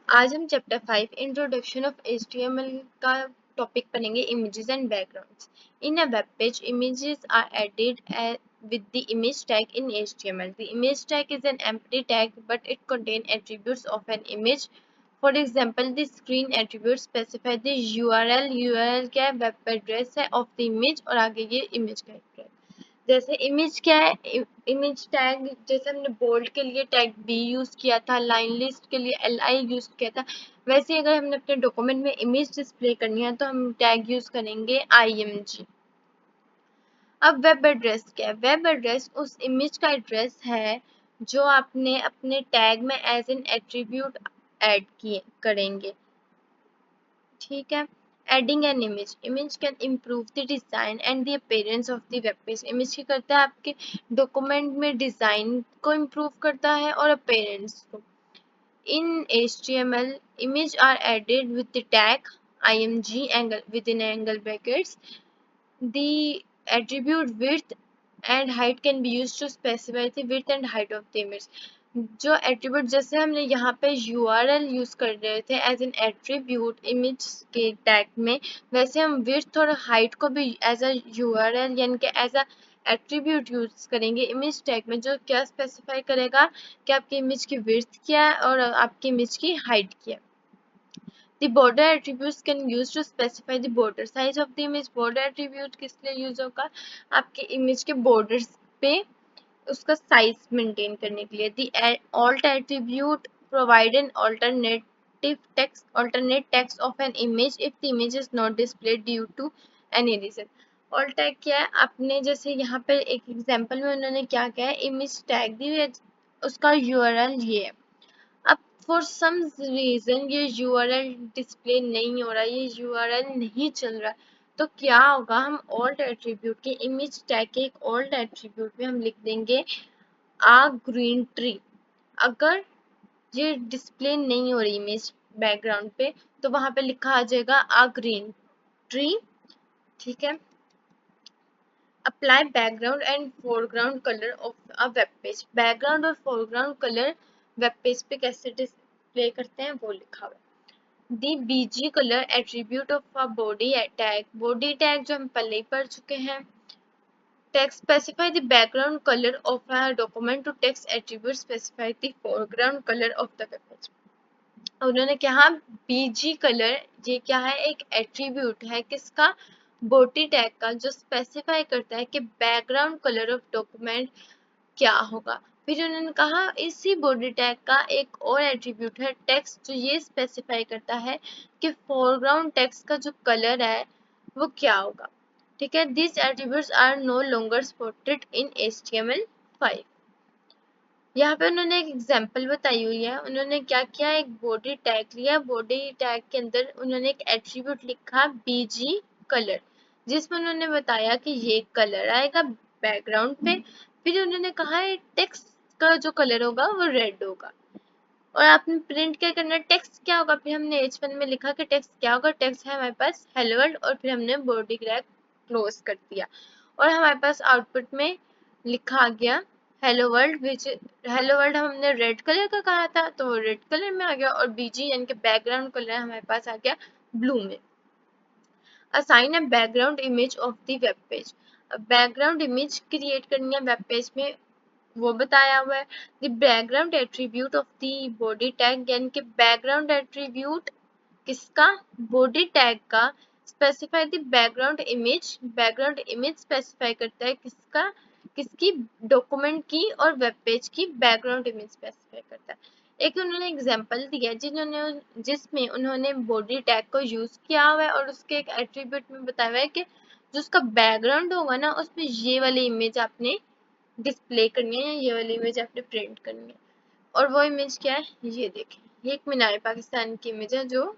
आज हम chapter 5 introduction of HTML का टॉपिक पढ़ेंगे images and backgrounds. In a web page, images are added with the image tag in HTML. The image tag is an empty tag, but it contains attributes of an image. For example, the screen attribute specify the URL. URL क्या है? Web address है of the image और आगे ये image का address. जैसे image क्या है, इमेज टैग जैसे हमने बोल्ड के लिए टैग बी यूज किया था, लाइन लिस्ट के लिए LI यूज किया था, वैसे अगर हमने अपने डॉक्यूमेंट में इमेज डिस्प्ले करनी है तो हम टैग यूज करेंगे IMG। अब वेब एड्रेस क्या है? वेब एड्रेस उस इमेज का एड्रेस है जो आपने अपने टैग में एज एन एट्रीब्यूट ऐड किए करेंगे। ठीक है। Adding an image can improve the design and the appearance of the web page. Image क्या करता है? आपके डॉक्यूमेंट में डिजाइन को इम्प्रूव करता है और अपीयरेंस को। इन HTML, image are added with the tag img angle within angle brackets. The attribute width and height can be used to specify the width and height of the image. जो attribute जैसे हमने यहाँ पे URL use कर रहे थे as an attribute image के tag में, वैसे हम विड्थ और हाइट को भी एज अ URL यानी कि एज अ एट्रीब्यूट यूज करेंगे इमेज टैग में, जो क्या स्पेसिफाई करेगा कि आपकी इमेज की विड्थ क्या है और आपकी इमेज की हाइट क्या है। The border attributes can use to specify the border size of the image. Border attribute किस लिए यूज होगा? आपके इमेज के बॉर्डर्स पे उसका साइज मेंटेन करने के लिए। The alt attribute provide an alternate text of an image if the image is not displayed due to any reason. alt tag क्या है? आपने जैसे यहाँ पे एक एग्जांपल में उन्होंने क्या किया है, इमेज टैग दी हुई है, उसका URL ये है। अब फॉर सम रीजन ये URL डिस्प्ले नहीं हो रहा, ये URL नहीं चल रहा, तो क्या होगा? हम ऑल्ट एट्रीब्यूट के इमेज टैग के एक ऑल्ट एट्रीब्यूट में हम लिख देंगे आ ग्रीन ट्री। अगर ये डिस्प्ले नहीं हो रही इमेज बैकग्राउंड पे, तो वहां पे लिखा आ जाएगा आ ग्रीन ट्री। ठीक है। Apply background and foreground colour of a web page. Background और फोरग्राउंड कलर वेब पेज पे कैसे डिस्प्ले करते हैं वो लिखा हुआ है। दी BG colour attribute of a body tag. Body tag जो हम पहले ही पढ़ चुके हैं। Text specify the background color of a document to text attribute specify the foreground color of the web page. उन्होंने कहा BG कलर ये क्या है? एक एट्रीब्यूट है किसका? बॉडी टैग का, जो स्पेसिफाई करता है कि बैकग्राउंड कलर ऑफ डॉक्यूमेंट क्या होगा। फिर उन्होंने कहा इसी बॉडी टैग का एक और एट्रीब्यूट है टेक्स्ट, जो ये स्पेसिफाई करता है कि फोरग्राउंड टेक्स्ट का जो कलर है वो क्या होगा। ठीक है। This attributes are no longer supported in HTML5। यहाँ पे उन्होंने एक एग्जांपल बताई हुई है। उन्होंने क्या किया? एक बॉडी टैग लिया, बॉडी टैग के अंदर उन्होंने एक एट्रीब्यूट लिखा BG कलर, जिसमें उन्होंने बताया कि ये कलर आएगा बैकग्राउंड पे। फिर उन्होंने कहा टेक्स्ट का जो कलर होगा वो रेड होगा, और आपने प्रिंट क्या करना है? टेक्स्ट क्या होगा? फिर हमने H1 में लिखा कि टेक्स्ट क्या होगा? टेक्स्ट है हमारे पास हेलो वर्ल्ड, और फिर हमने बॉडी टैग क्लोज कर दिया और हमारे पास आउटपुट में लिखा आ गया हेलो वर्ल्ड, विच हेलो वर्ल्ड हमने रेड कलर का कहा था तो वो रेड कलर में आ गया, और BG यानी कि बैकग्राउंड कलर हमारे पास आ गया ब्लू में। Assign a background image of the web page. Background image create करनी है वेब पेज में, वो बताया हुआ है। The background attribute of the body tag, यानी कि बैकग्राउंड एट्रीब्यूट किसका? बॉडी टैग का। Specify the background image. Background image specify करता है किसका? किसकी? डॉक्यूमेंट की और वेब पेज की बैकग्राउंड इमेज स्पेसिफाई करता है। एक उन्होंने एग्जांपल दिया जिसमें उन्होंने बॉडी टैग को यूज किया हुआ है और उसके एक एट्रीब्यूट में बताया हुआ है कि जो उसका बैकग्राउंड होगा ना, उसमें ये वाली इमेज आपने डिस्प्ले करनी है या ये वाली इमेज आपने प्रिंट करनी है। और वो इमेज क्या है? ये देखें, ये एक मीनार पाकिस्तान की इमेज है जो